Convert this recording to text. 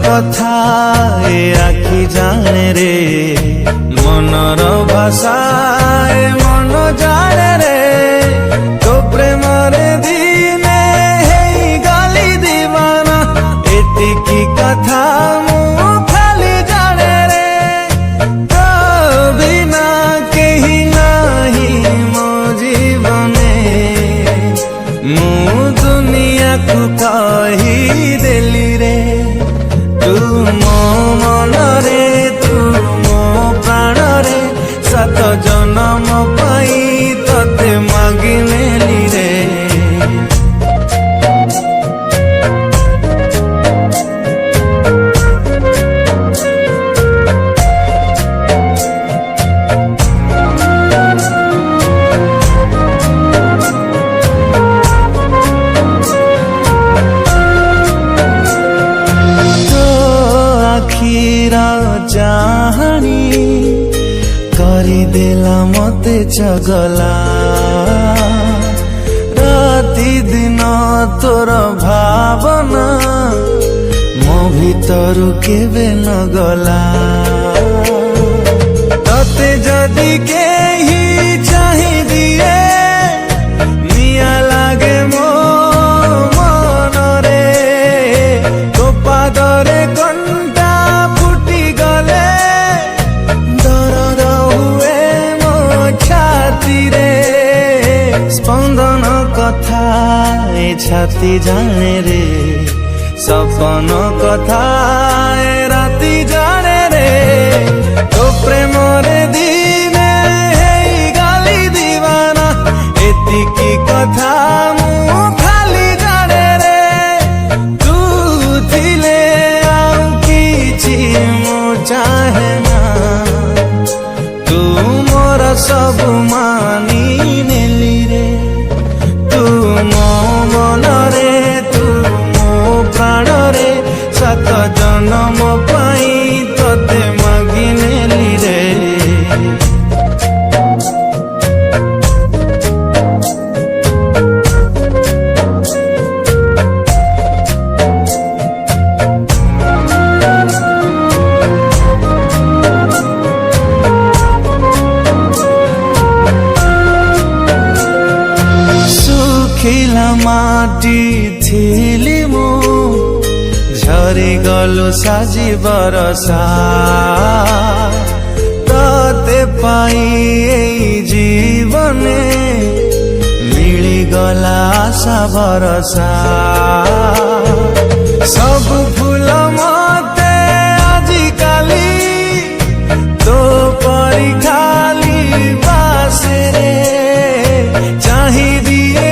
कथा ए आखि जाने रे मनर भाषा ए मन जाने रे तो प्रेम रे दिने हेई गाली दीवाना एतिकी कथा मु खाली जाने रे तो बिना केही नाही मो जीवने मु दुनिया को कही देली रे तू मो मन रे तू मो प्राण रे सात जन्म पाई तते मागी नेली रे चाहनी करी देला मते चगला राति दिन तोर भावना मो भीतर केबे न गला तते जदि केही चाहि दिए निया लागे मो मन रे तो पादरे स्पंदन कथा ए छाती जाने रे सपन कथा ए राति जाने रे तो प्रेम रे दिने हेई गाली दीवाना एतिकी कथा मु खाली जाने रे तू थिले आउ किछि मु चाहे ना तू मोर सब मानी नेली रे तू मो मन रे तू मो प्राण रे सात जन्म पाई तते मागी नेली रे खिला माटी थिली मु झरी गलु साजी बरसा तते पाई एई जीवने मिली गला आशा भरसा सब